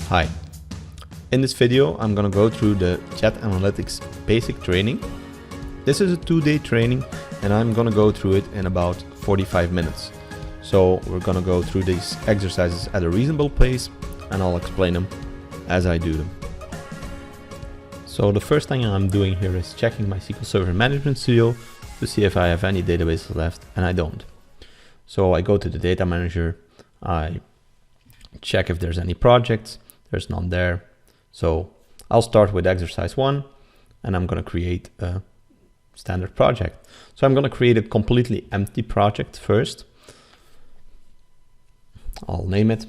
Hi. In this video, I'm going to go through the Chat Analytics basic training. This is a 2-day training and I'm going to go through it in about 45 minutes. So we're going to go through these exercises at a reasonable pace and I'll explain them as I do them. So the first thing I'm doing here is checking my SQL Server Management Studio to see if I have any databases left, and I don't. So I go to the data manager, I check if there's any projects. There's none there. So I'll start with exercise 1 and I'm going to create a standard project. So I'm going to create a completely empty project first. I'll name it.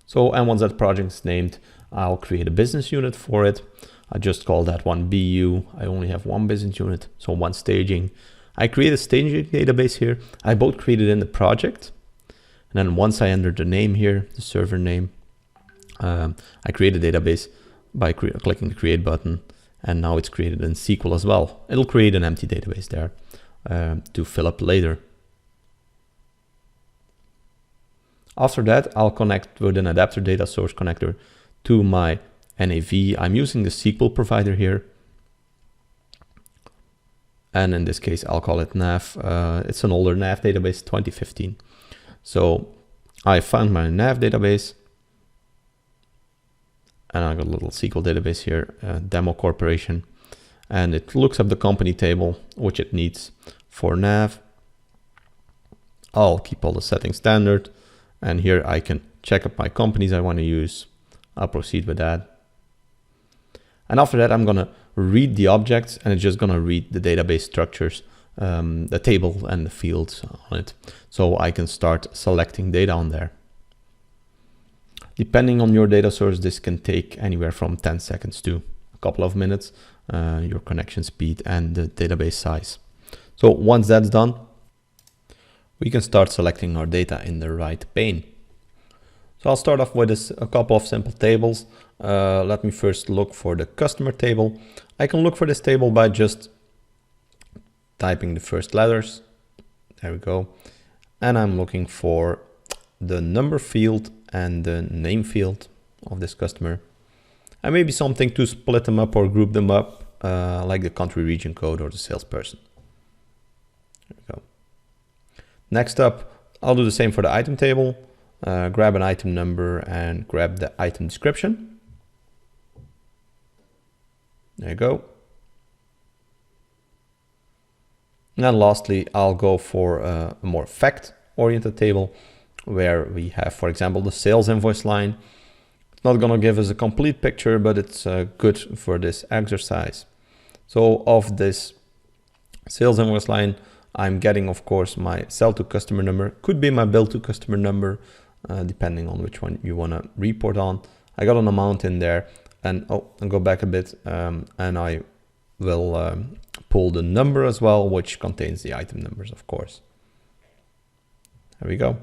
So, and once that project is named, I'll create a business unit for it. I just call that one BU. I only have one business unit, so one staging. I create a staging database here. I both created in the project. And then once I enter the name here, the server name, I create a database by clicking the create button, and now it's created in SQL as well. It'll create an empty database there to fill up later. After that, I'll connect with an adapter data source connector to my NAV. I'm using the SQL provider here. And in this case, I'll call it NAV. It's an older NAV database, 2015. So I found my NAV database and I got a little SQL database here, Demo Corporation, and it looks up the company table, which it needs for NAV. I'll keep all the settings standard, and here I can check up my companies I want to use. I'll proceed with that. And after that, I'm going to read the objects, and it's just going to read the database structures, the table and the fields on it. So I can start selecting data on there. Depending on your data source, this can take anywhere from 10 seconds to a couple of minutes, your connection speed and the database size. So once that's done, we can start selecting our data in the right pane. So I'll start off with a couple of simple tables. Let me first look for the customer table. I can look for this table by just typing the first letters. There we go. And I'm looking for the number field and the name field of this customer. And maybe something to split them up or group them up, like the country region code or the salesperson. There we go. Next up, I'll do the same for the item table. Grab an item number and grab the item description. There you go. And then lastly, I'll go for a more fact-oriented table where we have, for example, the sales invoice line. It's not going to give us a complete picture, but it's good for this exercise. So of this sales invoice line, I'm getting, of course, my sell to customer number. Could be my bill to customer number, depending on which one you want to report on. I got an amount in there, and I'll go back a bit, and I will pull the number as well, which contains the item numbers, of course. There we go.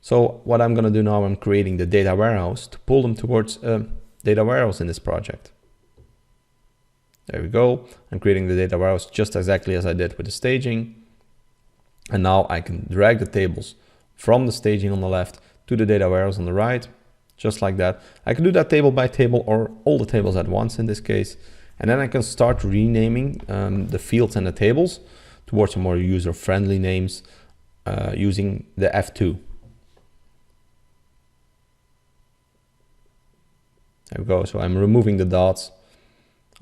So what I'm going to do now, I'm creating the data warehouse to pull them towards a data warehouse in this project. There we go. I'm creating the data warehouse just exactly as I did with the staging. And now I can drag the tables from the staging on the left to the data warehouse on the right, just like that. I can do that table by table or all the tables at once in this case. And then I can start renaming the fields and the tables towards some more user-friendly names using the F2. There we go. So I'm removing the dots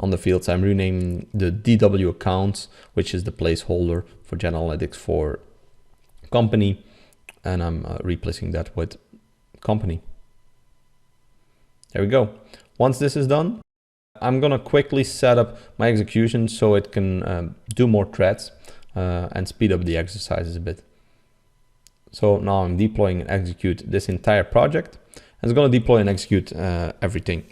on the fields. I'm renaming the DW accounts, which is the placeholder for General Analytics for company. And I'm replacing that with company. There we go. Once this is done, I'm going to quickly set up my execution so it can do more threads and speed up the exercises a bit. So now I'm deploying and execute this entire project. It's going to deploy and execute everything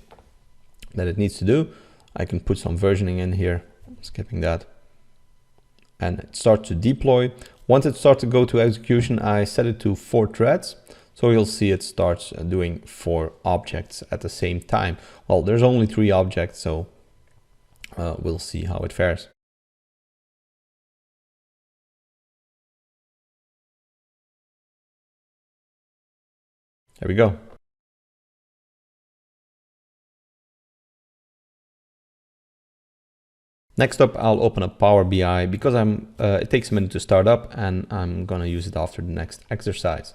that it needs to do. I can put some versioning in here, skipping that, and it starts to deploy. Once it starts to go to execution, I set it to 4 threads. So you'll see it starts doing 4 objects at the same time. Well, there's only 3 objects, so we'll see how it fares. There we go. Next up, I'll open up Power BI because it takes a minute to start up and I'm gonna use it after the next exercise.